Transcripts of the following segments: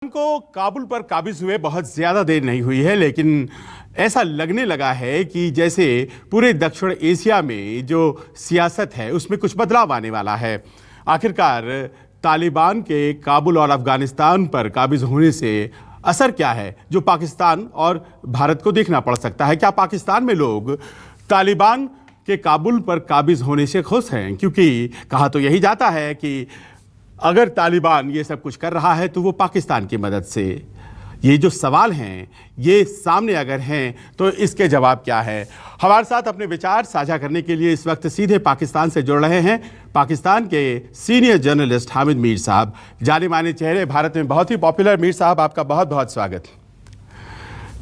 को काबुल पर काबिज हुए बहुत ज्यादा देर नहीं हुई है, लेकिन ऐसा लगने लगा है कि जैसे पूरे दक्षिण एशिया में जो सियासत है उसमें कुछ बदलाव आने वाला है। आखिरकार तालिबान के काबुल और अफगानिस्तान पर काबिज होने से असर क्या है जो पाकिस्तान और भारत को देखना पड़ सकता है। क्या पाकिस्तान में लोग तालिबान के काबुल पर काबिज होने से खुश हैं? क्योंकि कहा तो यही जाता है कि अगर तालिबान ये सब कुछ कर रहा है तो वो पाकिस्तान की मदद से। ये जो सवाल हैं ये सामने अगर हैं तो इसके जवाब क्या है? हमारे साथ अपने विचार साझा करने के लिए इस वक्त सीधे पाकिस्तान से जुड़ रहे हैं पाकिस्तान के सीनियर जर्नलिस्ट हामिद मीर साहब। जाने माने चेहरे, भारत में बहुत ही पॉपुलर। मीर साहब, आपका बहुत बहुत स्वागत।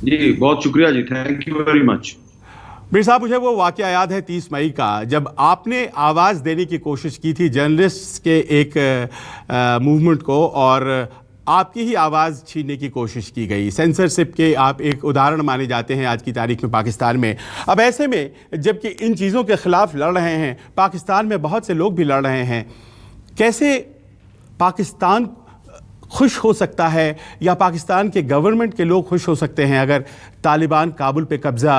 जी बहुत शुक्रिया जी, thank you very much. Mir sahab, मुझे वो वाकया याद है 30 मई का, जब आपने आवाज़ देने की कोशिश की थी जर्नलिस्ट के एक मूवमेंट को और आपकी ही आवाज़ छीनने की कोशिश की गई। सेंसरशिप के आप एक उदाहरण माने जाते हैं आज की तारीख में पाकिस्तान में। अब ऐसे में जबकि इन चीज़ों के ख़िलाफ़ लड़ रहे हैं, पाकिस्तान में बहुत से लोग भी लड़ रहे हैं, कैसे पाकिस्तान खुश हो सकता है या पाकिस्तान के गवर्नमेंट के लोग खुश हो सकते हैं अगर तालिबान काबुल पे कब्ज़ा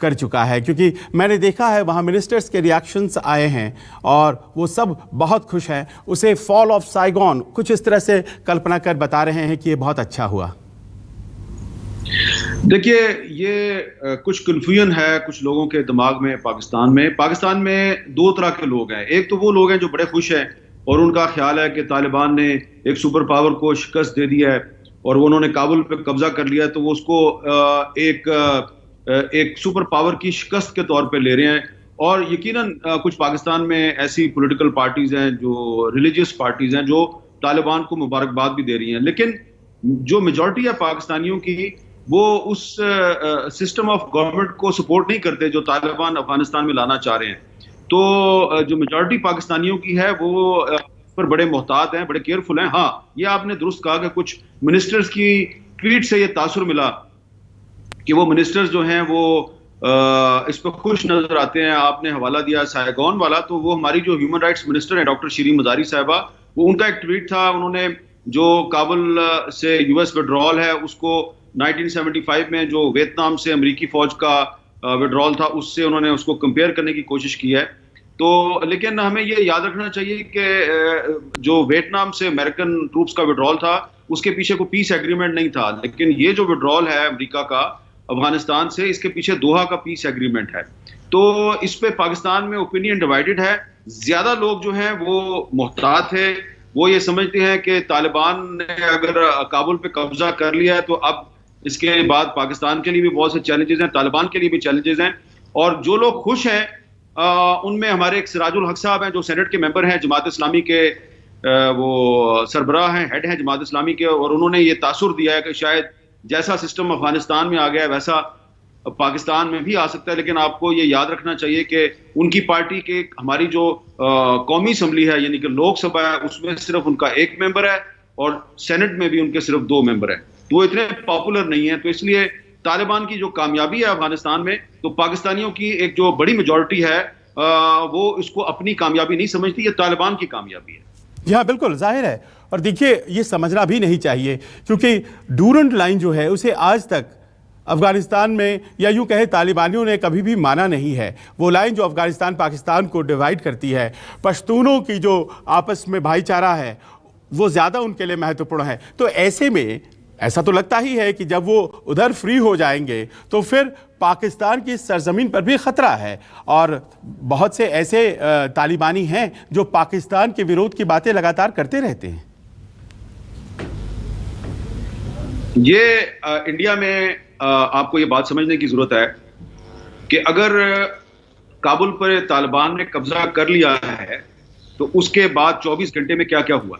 कर चुका है? क्योंकि मैंने देखा है वहाँ मिनिस्टर्स के रिएक्शंस आए हैं और वो सब बहुत खुश हैं। उसे फॉल ऑफ साइगॉन कुछ इस तरह से कल्पना कर बता रहे हैं कि ये बहुत अच्छा हुआ। देखिए, ये कुछ कन्फ्यूजन है कुछ लोगों के दिमाग में। पाकिस्तान में दो तरह के लोग हैं। एक तो वो लोग हैं जो बड़े खुश हैं और उनका ख्याल है कि तालिबान ने एक सुपर पावर को शिकस्त दे दी है और वो उन्होंने काबुल पे कब्जा कर लिया है, तो वो उसको एक सुपर पावर की शिकस्त के तौर पे ले रहे हैं। और यकीनन कुछ पाकिस्तान में ऐसी पॉलिटिकल पार्टीज हैं, जो रिलीजियस पार्टीज हैं, जो तालिबान को मुबारकबाद भी दे रही हैं। लेकिन जो मेजॉरिटी है पाकिस्तानियों की, वो उस सिस्टम ऑफ गवर्नमेंट को सपोर्ट नहीं करते जो तालिबान अफगानिस्तान में लाना चाह रहे हैं। तो जो मेजॉरिटी पाकिस्तानियों की है वो पर बड़े मोहतात हैं, बड़े केयरफुल हैं। हाँ, ये आपने दुरुस्त कहा कि कुछ मिनिस्टर्स की ट्वीट से ये तासुर मिला कि वो मिनिस्टर्स जो हैं वो इस पर खुश नजर आते हैं। आपने हवाला दिया साइगॉन वाला, तो वो हमारी जो ह्यूमन राइट्स मिनिस्टर है डॉक्टर शीरीन मजारी साहिबा, वो उनका एक ट्वीट था। उन्होंने जो काबुल से यूएस विड्रॉल है उसको 1975 में जो वियतनाम से अमेरिकी फौज का विड्रॉल था उससे उन्होंने उसको कंपेयर करने की कोशिश की है। तो लेकिन हमें ये याद रखना चाहिए कि जो वियतनाम से अमेरिकन ट्रूप्स का विड्रॉल था उसके पीछे कोई पीस एग्रीमेंट नहीं था। लेकिन ये जो विड्रॉल है अमेरिका का अफगानिस्तान से, इसके पीछे दोहा का पीस एग्रीमेंट है। तो इस पे पाकिस्तान में ओपिनियन डिवाइडेड है। ज्यादा लोग जो हैं वो मोहतात है, वो ये समझते हैं कि तालिबान ने अगर काबुल पे कब्जा कर लिया है तो अब इसके बाद पाकिस्तान के लिए भी बहुत से चैलेंजेस हैं, तालिबान के लिए भी चैलेंजेस हैं। और जो लोग खुश हैं उनमें हमारे एक सिराजुल हक साहब हैं जो सेनेट के मेंबर हैं, जमात इस्लामी के वो सरबराह हैं, हेड हैं जमात इस्लामी के, और उन्होंने ये तासुर दिया है कि शायद जैसा सिस्टम अफगानिस्तान में आ गया है वैसा पाकिस्तान में भी आ सकता है। लेकिन आपको ये याद रखना चाहिए कि उनकी पार्टी के हमारी जो कौमी असम्बली है यानी कि लोकसभा है, उसमें सिर्फ उनका एक मेंबर है और सेनेट में भी उनके सिर्फ 2 मेंबर है। तो वो इतने पॉपुलर नहीं है। तो इसलिए तालिबान की जो कामयाबी है अफगानिस्तान में, तो पाकिस्तानियों की एक जो बड़ी मेजॉरिटी है वो इसको अपनी कामयाबी नहीं समझती, ये तालिबान की कामयाबी है। जी हाँ, बिल्कुल जाहिर है। और देखिए, ये समझना भी नहीं चाहिए क्योंकि डूरंट लाइन जो है उसे आज तक अफगानिस्तान में या यूँ कहे तालिबानियों ने कभी भी माना नहीं है। वो लाइन जो अफगानिस्तान पाकिस्तान को डिवाइड करती है, पश्तूनों की जो आपस में भाईचारा है, वो ज़्यादा उनके लिए महत्वपूर्ण है। तो ऐसे में ऐसा तो लगता ही है कि जब वो उधर फ्री हो जाएंगे तो फिर पाकिस्तान की सरजमीन पर भी ख़तरा है। और बहुत से ऐसे तालिबानी हैं जो पाकिस्तान के विरोध की बातें लगातार करते रहते हैं। ये इंडिया में आपको ये बात समझने की ज़रूरत है कि अगर काबुल पर तालिबान ने कब्जा कर लिया है तो उसके बाद 24 घंटे में क्या क्या हुआ।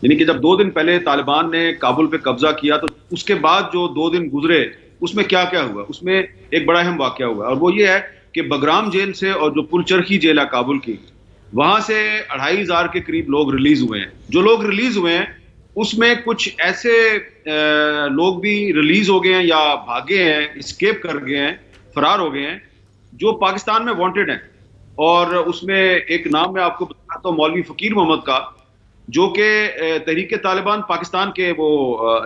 यानी कि जब 2 दिन पहले तालिबान ने काबुल पे कब्जा किया तो उसके बाद जो 2 दिन गुजरे उसमें क्या क्या हुआ, उसमें एक बड़ा अहम वाकया हुआ। और वो ये है कि बगराम जेल से और जो पुलचरखी जेल है काबुल की, वहां से 2500 के करीब लोग रिलीज हुए हैं। जो लोग रिलीज हुए हैं उसमें कुछ ऐसे लोग भी रिलीज हो गए हैं या भागे हैं, एस्केप कर गए हैं, फरार हो गए हैं, जो पाकिस्तान में वांटेड हैं। और उसमें एक नाम मैं आपको बताता हूं, मौलवी फकीर मोहम्मद का। जो कि तहरीक तालिबान पाकिस्तान के वो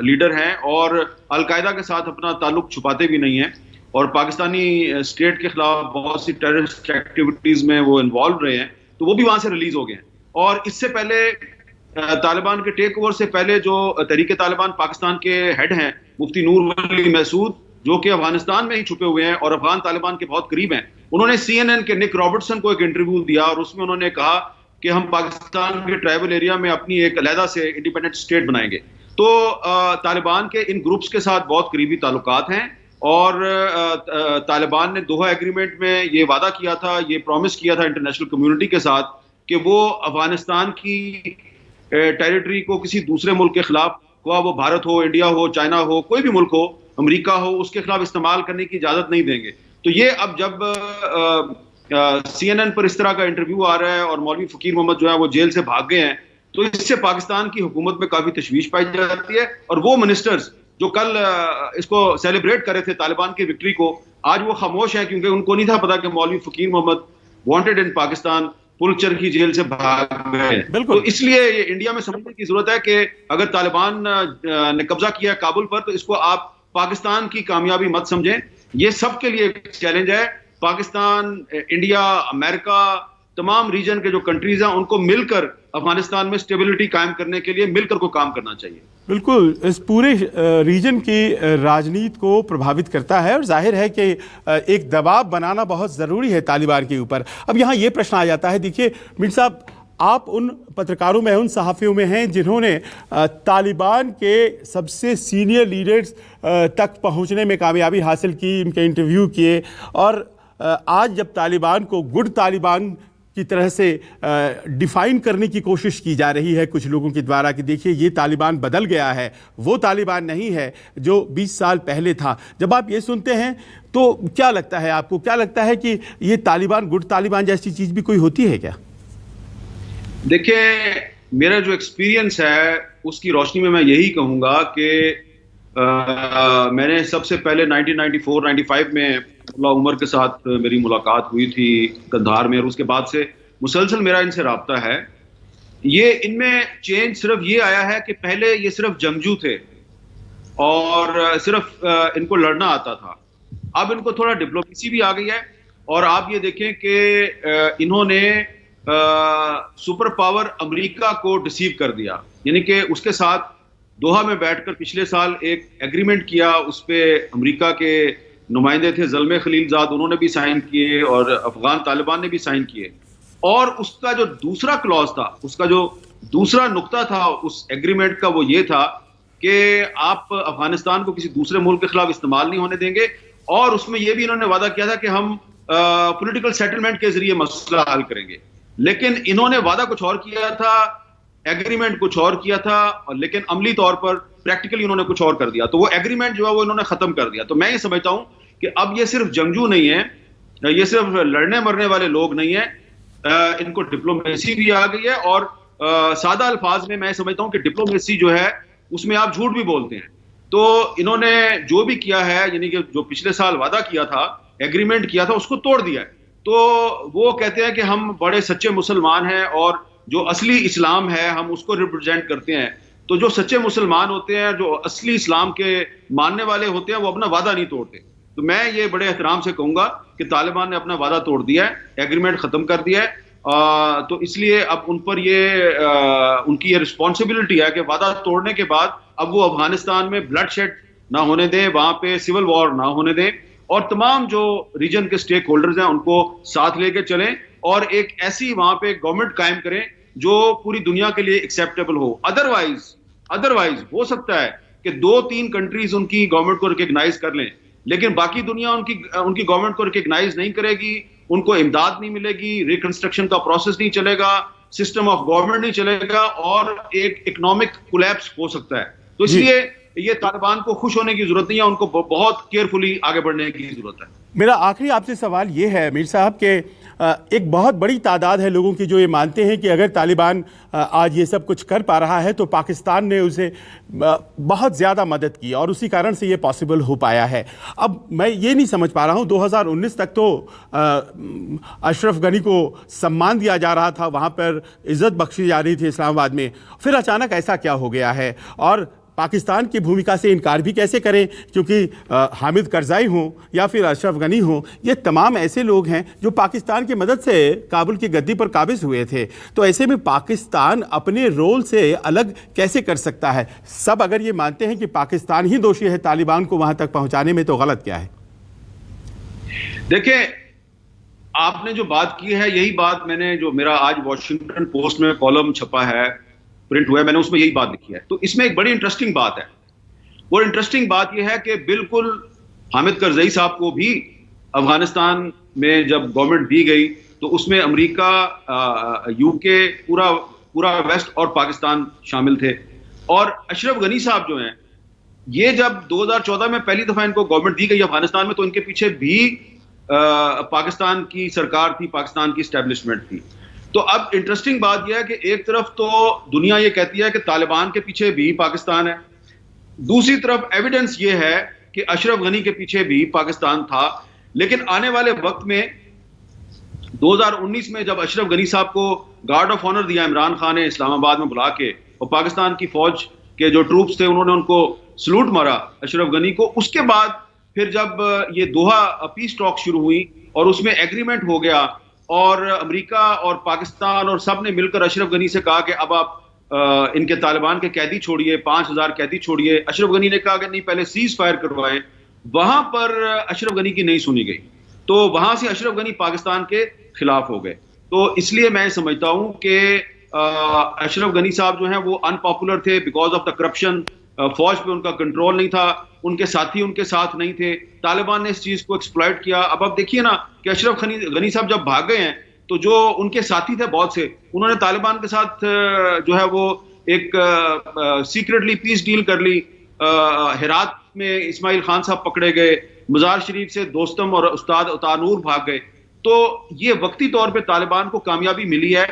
लीडर हैं और अलकायदा के साथ अपना ताल्लुक छुपाते भी नहीं हैं और पाकिस्तानी स्टेट के खिलाफ बहुत सी टेररिस्ट एक्टिविटीज में वो इन्वॉल्व रहे हैं, तो वो भी वहां से रिलीज हो गए हैं। और इससे पहले तालिबान के टेक ओवर से पहले जो तहरीक तालिबान पाकिस्तान के हेड हैं मुफ्ती नूर वली महसूद, जो कि अफगानिस्तान में ही छुपे हुए हैं और अफगान तालिबान के बहुत करीब हैं, उन्होंने CNN के निक रॉबर्टसन को एक इंटरव्यू दिया और उसमें उन्होंने कहा कि हम पाकिस्तान के ट्राइबल एरिया में अपनी एक अलहदा से इंडिपेंडेंट स्टेट बनाएंगे। तो तालिबान के इन ग्रुप्स के साथ बहुत करीबी ताल्लुकात हैं और तालिबान ने दोहा एग्रीमेंट में ये वादा किया था, ये प्रॉमिस किया था इंटरनेशनल कम्युनिटी के साथ कि वो अफगानिस्तान की टेरिटरी को किसी दूसरे मुल्क के खिलाफ, हुआ वो भारत हो, इंडिया हो, चाइना हो, कोई भी मुल्क हो, अमेरिका हो, उसके खिलाफ इस्तेमाल करने की इजाजत नहीं देंगे। तो ये अब जब CNN पर इस तरह का इंटरव्यू आ रहा है और मौलवी फकीर मोहम्मद जो है वो जेल से भाग गए हैं, तो इससे पाकिस्तान की हुकूमत में काफी तशवीश पाई जाती है। और वो मिनिस्टर्स जो कल इसको सेलिब्रेट कर रहे थे तालिबान की विक्ट्री को, आज वो खामोश हैं क्योंकि उनको नहीं था पता कि मौलवी फकीर मोहम्मद वांटेड इन पाकिस्तान पुलचर की जेल से भाग गए। तो इसलिए ये इंडिया में समझने की जरूरत है कि अगर तालिबान ने कब्जा किया है काबुल पर, तो इसको आप पाकिस्तान की कामयाबी मत समझें, ये सबके लिए एक चैलेंज है। पाकिस्तान, इंडिया, अमेरिका, तमाम रीजन के जो कंट्रीज हैं उनको मिलकर अफगानिस्तान में स्टेबिलिटी कायम करने के लिए मिलकर को काम करना चाहिए। बिल्कुल, इस पूरे रीजन की राजनीति को प्रभावित करता है और जाहिर है कि एक दबाव बनाना बहुत ज़रूरी है तालिबान के ऊपर। अब यहाँ ये प्रश्न आ जाता है, देखिए मीर साहब, आप उन पत्रकारों में, उन सहाफ़ियों में हैं जिन्होंने तालिबान के सबसे सीनियर लीडर्स तक पहुँचने में कामयाबी हासिल की, उनके इंटरव्यू किए, और आज जब तालिबान को गुड तालिबान की तरह से डिफाइन करने की कोशिश की जा रही है कुछ लोगों के द्वारा कि देखिए ये तालिबान बदल गया है, वो तालिबान नहीं है जो 20 साल पहले था। जब आप ये सुनते हैं तो क्या लगता है आपको, क्या लगता है कि ये तालिबान, गुड तालिबान जैसी चीज़ भी कोई होती है क्या? देखिए, मेरा जो एक्सपीरियंस है उसकी रोशनी में मैं यही कहूँगा कि मैंने सबसे पहले 1994-95 में मुल्ला उमर के साथ मेरी मुलाकात हुई थी कंधार में और उसके बाद से मुसलसल मेरा इनसे राब्ता है। ये इनमें चेंज सिर्फ ये आया है कि पहले ये सिर्फ जंगजू थे और सिर्फ इनको लड़ना आता था, अब इनको थोड़ा डिप्लोमेसी भी आ गई है। और आप ये देखें कि इन्होंने सुपर पावर अमेरिका को डिसीव कर दिया, यानी कि उसके साथ दोहा में बैठकर पिछले साल एक एग्रीमेंट किया, उस पर अमेरिका के नुमाइंदे थे ज़ल्मे खलीलजाद, उन्होंने भी साइन किए और अफगान तालिबान ने भी साइन किए। और उसका जो दूसरा क्लॉज था, उसका जो दूसरा नुक्ता था उस एग्रीमेंट का, वो ये था कि आप अफगानिस्तान को किसी दूसरे मुल्क के खिलाफ इस्तेमाल नहीं होने देंगे। और उसमें यह भी इन्होंने वादा किया था कि हम पॉलिटिकल सेटलमेंट के जरिए मसला हल करेंगे। लेकिन इन्होंने वादा कुछ और किया था, एग्रीमेंट कुछ और किया था, लेकिन अमली तौर पर प्रैक्टिकली उन्होंने कुछ और कर दिया। तो वो एग्रीमेंट जो है वो इन्होंने खत्म कर दिया। तो मैं ये समझता हूं कि अब ये सिर्फ जंगजू नहीं है, ये सिर्फ लड़ने मरने वाले लोग नहीं है, इनको डिप्लोमेसी भी आ गई है। और सादा अल्फाज में मैं समझता हूं कि डिप्लोमेसी जो है उसमें आप झूठ भी बोलते हैं। तो इन्होंने जो भी किया है, यानी कि जो पिछले साल वादा किया था, एग्रीमेंट किया था, उसको तोड़ दिया है। तो वो कहते हैं कि हम बड़े सच्चे मुसलमान हैं और जो असली इस्लाम है हम उसको रिप्रेजेंट करते हैं। तो जो सच्चे मुसलमान होते हैं, जो असली इस्लाम के मानने वाले होते हैं, वो अपना वादा नहीं तोड़ते। तो मैं ये बड़े एहतराम से कहूंगा कि तालिबान ने अपना वादा तोड़ दिया है, एग्रीमेंट खत्म कर दिया है। तो इसलिए अब उन पर उनकी ये रिस्पॉन्सिबिलिटी है कि वादा तोड़ने के बाद अब वो अफगानिस्तान में ब्लड शेड ना होने दें, वहां पे सिविल वॉर ना होने दें, और तमाम जो रीजन के स्टेक होल्डर्स हैं उनको साथ लेके चलें और एक ऐसी वहां पे गवर्नमेंट कायम करें जो पूरी दुनिया के लिए एक्सेप्टेबल हो। अदरवाइज हो सकता है कि 2-3 कंट्रीज उनकी गवर्नमेंट को रिकॉग्नाइज कर लें, लेकिन बाकी दुनिया उनकी गवर्नमेंट को रिकॉग्नाइज नहीं करेगी, उनको इमदाद नहीं मिलेगी, रिकंस्ट्रक्शन का प्रोसेस नहीं चलेगा, सिस्टम ऑफ गवर्नमेंट नहीं चलेगा और एक इकोनॉमिक कोलैप्स हो सकता है। तो इसलिए ये तालिबान को खुश होने की जरूरत नहीं है, उनको बहुत केयरफुली आगे बढ़ने की जरूरत है। मेरा आखिरी आपसे सवाल ये है मीर साहब के एक बहुत बड़ी तादाद है लोगों की जो ये मानते हैं कि अगर तालिबान आज ये सब कुछ कर पा रहा है तो पाकिस्तान ने उसे बहुत ज़्यादा मदद की और उसी कारण से ये पॉसिबल हो पाया है। अब मैं ये नहीं समझ पा रहा हूँ, 2019 तक तो अशरफ गनी को सम्मान दिया जा रहा था, वहाँ पर इज़्ज़त बख्शी जा रही थी इस्लामाबाद में, फिर अचानक ऐसा क्या हो गया है? और पाकिस्तान की भूमिका से इनकार भी कैसे करें, क्योंकि हामिद करज़ाई हों या फिर अशरफ गनी हों, ये तमाम ऐसे लोग हैं जो पाकिस्तान की मदद से काबुल की गद्दी पर काबिज हुए थे। तो ऐसे में पाकिस्तान अपने रोल से अलग कैसे कर सकता है? सब अगर ये मानते हैं कि पाकिस्तान ही दोषी है तालिबान को वहां तक पहुंचाने में, तो गलत क्या है? देखिए, आपने जो बात की है यही बात मैंने, जो मेरा आज वॉशिंगटन पोस्ट में कॉलम छपा है, प्रिंट हुआ है, मैंने उसमें यही बात लिखी है। तो इसमें एक बड़ी इंटरेस्टिंग बात है, और इंटरेस्टिंग बात यह है कि बिल्कुल हामिद करज़ई साहब को भी अफगानिस्तान में जब गवर्नमेंट दी गई तो उसमें अमेरिका, यूके, पूरा वेस्ट और पाकिस्तान शामिल थे। और अशरफ गनी साहब जो हैं, ये जब 2014 में पहली दफा इनको गवर्नमेंट दी गई अफगानिस्तान में, तो इनके पीछे भी पाकिस्तान की सरकार थी, पाकिस्तान की स्टैब्लिशमेंट थी। तो अब इंटरेस्टिंग बात यह है कि एक तरफ तो दुनिया ये कहती है कि तालिबान के पीछे भी पाकिस्तान है, दूसरी तरफ एविडेंस ये है कि अशरफ गनी के पीछे भी पाकिस्तान था। लेकिन आने वाले वक्त में 2019 में जब अशरफ गनी साहब को गार्ड ऑफ ऑनर दिया इमरान खान ने इस्लामाबाद में बुला के, और पाकिस्तान की फौज के जो ट्रूप्स थे उन्होंने उनको सलूट मारा अशरफ गनी को, उसके बाद फिर जब ये दोहा पीस टॉक शुरू हुई और उसमें एग्रीमेंट हो गया और अमेरिका और पाकिस्तान और सब ने मिलकर अशरफ गनी से कहा कि अब आप इनके तालिबान के कैदी छोड़िए, 5000 कैदी छोड़िए। अशरफ गनी ने कहा कि नहीं, पहले सीज फायर करवाएं। वहां पर अशरफ गनी की नहीं सुनी गई, तो वहां से अशरफ गनी पाकिस्तान के खिलाफ हो गए। तो इसलिए मैं समझता हूं कि अशरफ गनी साहब जो हैं वो अनपॉपुलर थे बिकॉज ऑफ द करप्शन। फौज पे उनका कंट्रोल नहीं था, उनके साथी उनके साथ नहीं थे, तालिबान ने इस चीज को एक्सप्लॉइट किया। अब आप देखिए ना कि अशरफ गनी साहब जब भाग गए हैं तो जो उनके साथी थे बहुत से, उन्होंने तालिबान के साथ जो है वो एक सीक्रेटली पीस डील कर ली। हेरात में इस्माइल खान साहब पकड़े गए, मजार शरीफ से दोस्तम और उस्ताद उतानूर भाग गए। तो ये वक्ती तौर पे तालिबान को कामयाबी मिली है,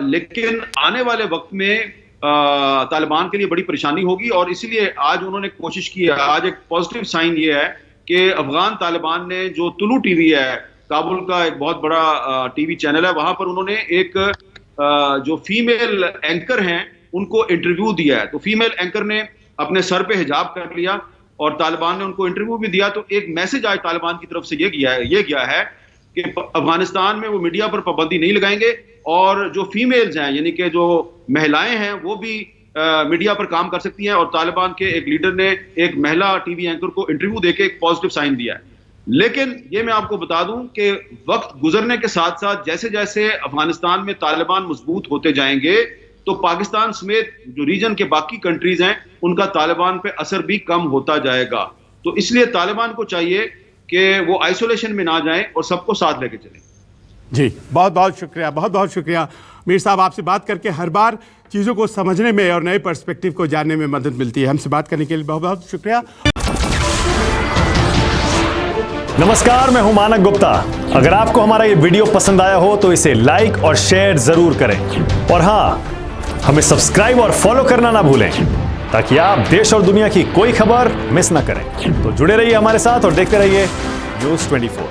लेकिन आने वाले वक्त में तालिबान के लिए बड़ी परेशानी होगी। और इसीलिए आज उन्होंने कोशिश की है, आज एक पॉजिटिव साइन ये है कि अफगान तालिबान ने जो तुलू टीवी है, काबुल का एक बहुत बड़ा टीवी चैनल है, वहां पर उन्होंने एक जो फीमेल एंकर हैं उनको इंटरव्यू दिया है। तो फीमेल एंकर ने अपने सर पे हिजाब कर लिया और तालिबान ने उनको इंटरव्यू भी दिया। तो एक मैसेज आज तालिबान की तरफ से ये गया है कि अफगानिस्तान में वो मीडिया पर पाबंदी नहीं लगाएंगे, और जो फीमेल्स हैं यानी कि जो महिलाएं हैं वो भी मीडिया पर काम कर सकती हैं। और तालिबान के एक लीडर ने एक महिला टीवी एंकर को इंटरव्यू देके एक पॉजिटिव साइन दिया है। लेकिन ये मैं आपको बता दूं कि वक्त गुजरने के साथ साथ जैसे जैसे अफगानिस्तान में तालिबान मजबूत होते जाएंगे तो पाकिस्तान समेत जो रीजन के बाकी कंट्रीज हैं उनका तालिबान पे असर भी कम होता जाएगा। तो इसलिए तालिबान को चाहिए कि वो आइसोलेशन में ना जाएं और सबको साथ लेके चलें। जी, बहुत बहुत शुक्रिया, बहुत बहुत शुक्रिया मीर साहब। आपसे बात करके हर बार चीज़ों को समझने में और नए पर्सपेक्टिव को जानने में मदद मिलती है। हमसे बात करने के लिए बहुत बहुत शुक्रिया। नमस्कार, मैं हूं मानक गुप्ता। अगर आपको हमारा ये वीडियो पसंद आया हो तो इसे लाइक और शेयर जरूर करें, और हाँ, हमें सब्सक्राइब और फॉलो करना ना भूलें ताकि आप देश और दुनिया की कोई खबर मिस ना करें। तो जुड़े रहिए हमारे साथ और देखते रहिए न्यूज़ 24।